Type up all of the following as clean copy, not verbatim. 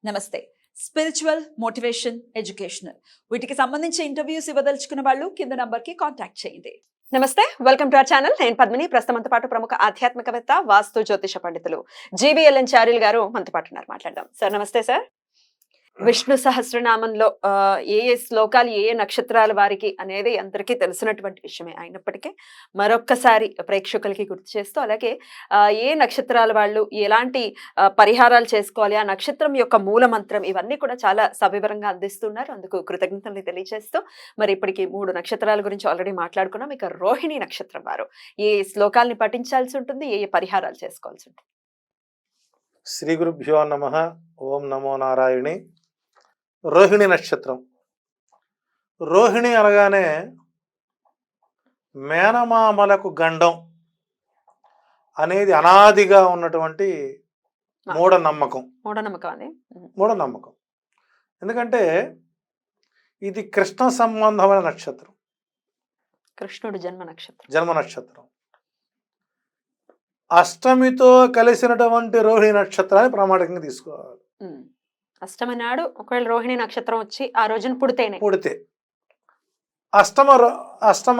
నమస్తే. Spiritual, motivation, educational వీటికి సంబంధించి ఇంటర్వ్యూస్ ఇవ్వదలుచుకున్న వాళ్ళు కింద నంబర్ కి కాంటాక్ట్ చేయండి. నమస్తే, వెల్కమ్ టు అవర్ ఛానల్. నేను పద్మిని. ప్రస్తుతంతో పాటు ప్రముఖ ఆధ్యాత్మికవేత్త, వాస్తు జ్యోతిష పండితులు జీవీఎల్ఎన్ చారిల్ గారు మనతో పాటు ఉన్నారు. మాట్లాడదాం. సార్ నమస్తే. సార్, విష్ణు సహస్రనామంలో ఏ ఏ శ్లోకాలు ఏ ఏ నక్షత్రాల వారికి అనేది అందరికీ తెలిసినటువంటి విషయమే అయినప్పటికీ మరొక్కసారి ప్రేక్షకులకి గుర్తు చేస్తూ, అలాగే ఏ నక్షత్రాల వాళ్ళు ఎలాంటి పరిహారాలు చేసుకోవాలి, ఆ నక్షత్రం యొక్క మూల మంత్రం, ఇవన్నీ కూడా చాలా సవివరంగా అందిస్తున్నారు. అందుకు కృతజ్ఞతలు తెలియజేస్తూ, మరి ఇప్పటికి 3 నక్షత్రాల గురించి ఆల్రెడీ మాట్లాడుకున్నాం. ఇక రోహిణి నక్షత్రం వారు ఏ శ్లోకాల్ని పఠించాల్సి ఉంటుంది, ఏ ఏ పరిహారాలు చేసుకోవాల్సి ఉంటుంది? శ్రీ గురుభ్యో నమః. ఓం నమో నారాయణి. రోహిణి నక్షత్రం. రోహిణి అనగానే మేనమామలకు గండం అనేది అనాదిగా ఉన్నటువంటి మూఢనమ్మకం. మూఢనమ్మకం ఎందుకంటే ఇది కృష్ణ సంబంధమైన నక్షత్రం. కృష్ణుడు జన్మ నక్షత్రం. అష్టమితో కలిసినటువంటి రోహిణి నక్షత్రాన్ని ప్రామాణికంగా తీసుకోవాలి. అష్టమి నాడు ఒకవేళ రోహిణి నక్షత్రం వచ్చి ఆ రోజున పుడితే అష్టమ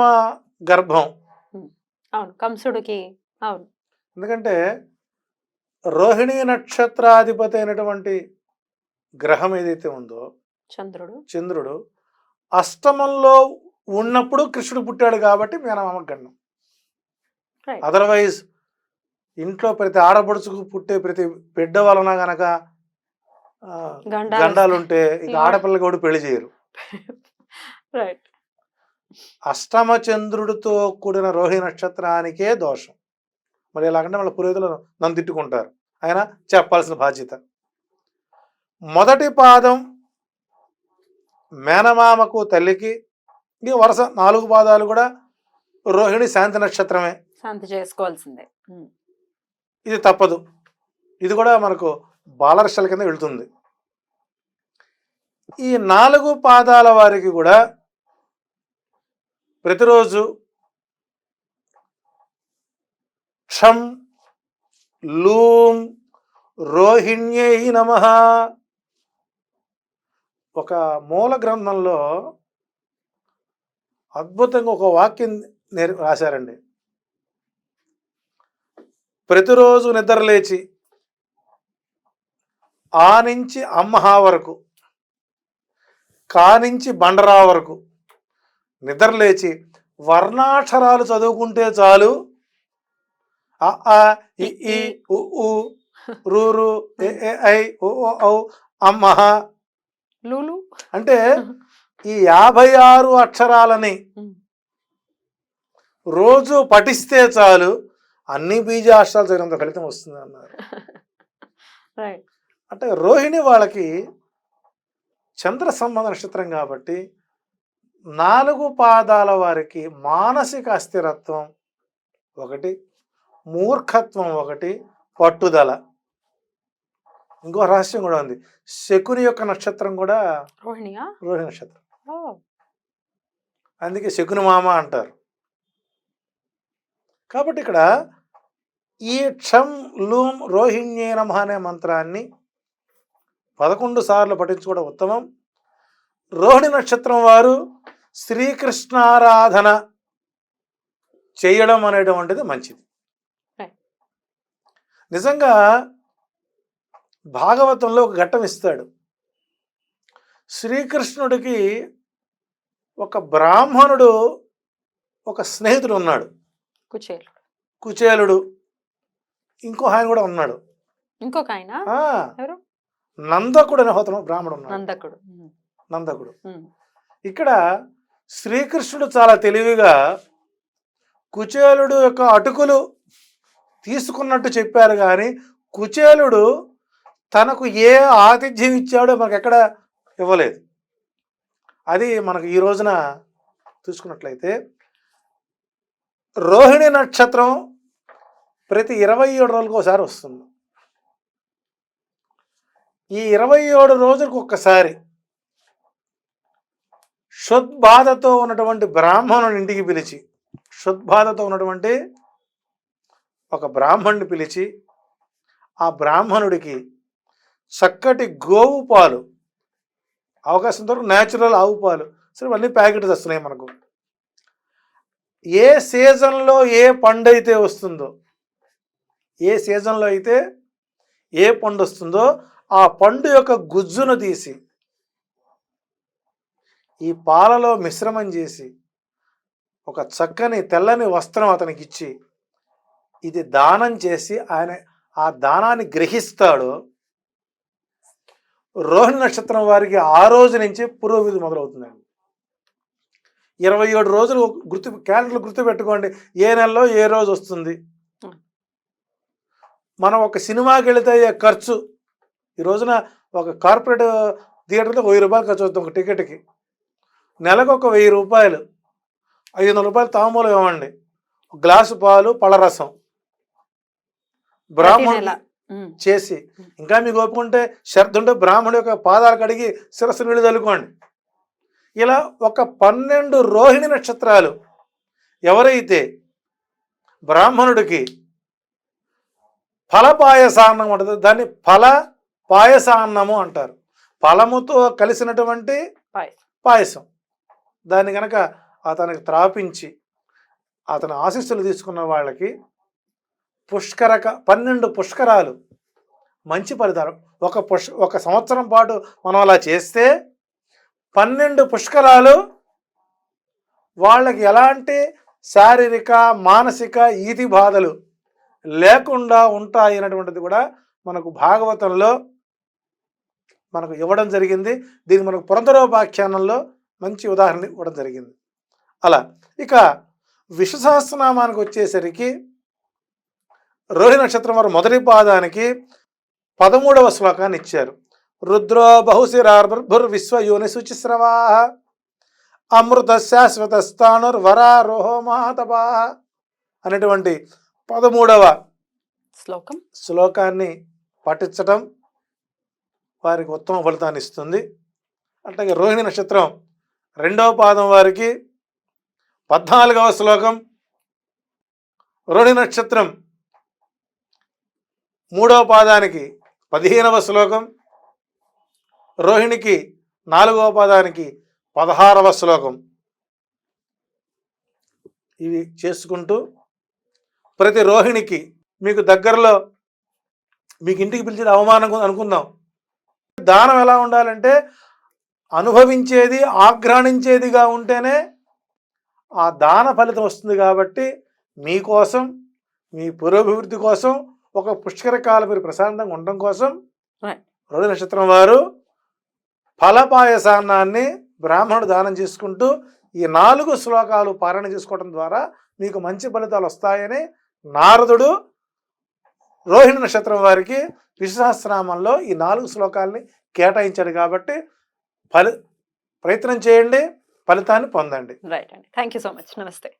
గర్భం. అవును, కంసుడికి. అవును, ఎందుకంటే రోహిణి నక్షత్రాధిపతి అయినటువంటి గ్రహం ఏదైతే ఉందో చంద్రుడు అష్టమంలో ఉన్నప్పుడు కృష్ణుడు పుట్టాడు కాబట్టి మేనమామ గండం. అదర్వైజ్ ఇంట్లో ప్రతి ఆడపడుచుకు పుట్టే ప్రతి బిడ్డ వలన గనక గండాలుంటే ఇక ఆడపిల్లకి కూడా పెళ్లి చేయరు. అష్టమ చంద్రుడితో కూడిన రోహిణి నక్షత్రానికే దోషం. మరి ఎలాగంటే వాళ్ళ పురోహితులు నన్ను తిట్టుకుంటారు. ఆయన చెప్పాల్సిన బాధ్యత. మొదటి పాదం మేనమామకు తల్లికి, ఈ వరుస 4 పాదాలు కూడా రోహిణి శాంతి నక్షత్రమే. శాంతి చేసుకోవాల్సిందే. ఇది తప్పదు. ఇది కూడా మనకు బాలర్షల కింద వెళ్తుంది. ఈ 4 పాదాల వారికి కూడా ప్రతిరోజు క్షం లూం రోహిణ్యై నమః ఒక మూల గ్రంథంలో అద్భుతంగా ఒక వాక్యం రాశారండి. ప్రతిరోజు నిద్రలేచి ఆ నుంచి అమ్మహా వరకు, కా నుంచి బండరా వరకు నిద్రలేచి వర్ణాక్షరాలు చదువుకుంటే చాలు. అ ఇ ఈ ఉ ఊ రు రు ఏ ఏ ఐ ఓ ఓ ఔ అమ్మహ లూలు అంటే ఈ 56 అక్షరాలని రోజు పఠిస్తే చాలు, అన్ని బీజాక్షరాలు చదివినంత ఫలితం వస్తుంది అన్నారు. అంటే రోహిణి వాళ్ళకి చంద్ర సంబంధ నక్షత్రం కాబట్టి 4 పాదాల వారికి మానసిక అస్థిరత్వం ఒకటి, మూర్ఖత్వం ఒకటి, పట్టుదల. ఇంకో రహస్యం కూడా ఉంది. శకుని యొక్క నక్షత్రం కూడా రోహిణి నక్షత్రం. అందుకే శకుని మామ అంటారు. కాబట్టి ఇక్కడ ఈ క్షం లూం రోహిణ్యే నమః అనే మంత్రాన్ని 11 సార్లు పఠించుకోవడం ఉత్తమం. రోహిణి నక్షత్రం వారు శ్రీకృష్ణారాధన చేయడం అనేటువంటిది మంచిది. నిజంగా భాగవతంలో ఒక ఘట్టం ఇస్తాడు. శ్రీకృష్ణుడికి ఒక బ్రాహ్మణుడు ఒక స్నేహితుడు ఉన్నాడు, కుచేలుడు. ఇంకో ఆయన కూడా ఉన్నాడు. ఇంకొక ఆయన నందకుడు అనే హోతను బ్రాహ్మడు ఉన్నాడు. నందకుడు. ఇక్కడ శ్రీకృష్ణుడు చాలా తెలివిగా కుచేలుడు యొక్క అటుకులు తీసుకున్నట్టు చెప్పారు, కానీ కుచేలుడు తనకు ఏ ఆతిథ్యం ఇచ్చాడో మనకు ఎక్కడ ఇవ్వలేదు. అది మనకు ఈ రోజున చూసుకున్నట్లయితే రోహిణి నక్షత్రం ప్రతి 27 రోజులకు ఒకసారి వస్తుంది. ఈ 27 రోజులకు ఒక్కసారి క్షుద్బాధతో ఉన్నటువంటి బ్రాహ్మణుని ఇంటికి పిలిచి, క్షుద్బాధతో ఉన్నటువంటి ఒక బ్రాహ్మణుని పిలిచి ఆ బ్రాహ్మణుడికి చక్కటి గోవు పాలు, అవకాశం వరకు న్యాచురల్ ఆవు పాలు, సరే అన్ని ప్యాకెట్స్ వస్తున్నాయి మనకు. ఏ సీజన్లో ఏ పండు అయితే వస్తుందో, ఏ సీజన్లో అయితే ఏ పండు వస్తుందో ఆ పండు యొక్క గుజ్జును తీసి ఈ పాలలో మిశ్రమం చేసి ఒక చక్కని తెల్లని వస్త్రం అతనికి ఇచ్చి ఇది దానం చేసి ఆయన ఆ దానాన్ని గ్రహిస్తాడు. రోహిణి నక్షత్రం వారికి ఆ రోజు నుంచి పురోభివృద్ధి మొదలవుతుందండి. 27 రోజులు క్యాలెండర్లు గుర్తుపెట్టుకోండి, ఏ నెలలో ఏ రోజు వస్తుంది. మనం ఒక సినిమాకి వెళితే అయ్యే ఖర్చు, ఈ రోజున ఒక కార్పొరేట్ థియేటర్లో 1000 రూపాయలు ఖర్చు అవుతుంది ఒక టికెట్కి. నెలకు ఒక 1000 రూపాయలు, 500 రూపాయలు తాంబూలం ఇవ్వండి, గ్లాసు పాలు పళ్ళరసం బ్రాహ్మణుడు చేసి, ఇంకా మీకు ఒప్పుకుంటే శ్రద్ధ ఉంటే బ్రాహ్మణుడి యొక్క పాదాలు కడిగి శిరస్సు నీళ్ళు చల్లుకోండి. ఇలా ఒక 12 రోహిణి నక్షత్రాలు ఎవరైతే బ్రాహ్మణుడికి ఫల పాయసాన్నం ఉంటుంది, దాన్ని ఫల పాయసాన్నము అంటారు. ఫలముతో కలిసినటువంటి పాయసం, దాన్ని కనుక అతనికి త్రాపించి అతని ఆశీస్సులు తీసుకున్న వాళ్ళకి 12 పుష్కరాలు మంచి ఫలితాలు. ఒక సంవత్సరం పాటు మనం అలా చేస్తే 12 పుష్కరాలు వాళ్ళకి ఎలాంటి శారీరక మానసిక ఈతి బాధలు లేకుండా ఉంటాయి అనేటువంటిది కూడా మనకు భాగవతంలో మనకు ఇవ్వడం జరిగింది. దీనికి మనకు పురంధరోపాఖ్యానంలో మంచి ఉదాహరణ ఇవ్వడం జరిగింది. అలా ఇక విష్ణు సహస్రనామానికి వచ్చేసరికి రోహిణి నక్షత్రం వారు మొదటి పాదానికి 13వ శ్లోకాన్ని ఇచ్చారు. రుద్రో బహుశిరార్భుర్ విశ్వయోని శుచిస్రవా అమృత శాశ్వత స్థానుర్వరారోహో మహాతపా అనేటువంటి 13వ శ్లోకాన్ని పఠించటం వారికి ఉత్తమ ఫలితాన్ని ఇస్తుంది. అట్లాగే రోహిణి నక్షత్రం 2వ పాదం వారికి 14వ శ్లోకం, రోహిణి నక్షత్రం 3వ పాదానికి 15వ శ్లోకం, రోహిణికి 4వ పాదానికి 16వ శ్లోకం. ఇవి చేసుకుంటూ ప్రతి రోహిణికి మీకు దగ్గరలో మీకు ఇంటికి పిలిచిన అవమానం అనుకుందాం. దానం ఎలా ఉండాలంటే అనుభవించేది ఆగ్రహించేదిగా ఉంటేనే ఆ దాన ఫలితం వస్తుంది. కాబట్టి మీకోసం మీ పురోభివృద్ధి కోసం ఒక పుష్కర కాలం మీరు ప్రశాంతంగా ఉండడం కోసం రోహిణి నక్షత్రం వారు ఫలపాయసాన్నాన్ని బ్రాహ్మణుడు దానం చేసుకుంటూ ఈ 4 శ్లోకాలు పారాయణ చేసుకోవడం ద్వారా మీకు మంచి ఫలితాలు వస్తాయని నారదుడు రోహిణి నక్షత్రం వారికి విష్ణు సహస్రనామంలో ఈ 4 శ్లోకాలని కేటాయించాడు. కాబట్టి ప్రయత్నం చేయండి, ఫలితాన్ని పొందండి. రైట్ అండి, థ్యాంక్ యూ సో మచ్. నమస్తే.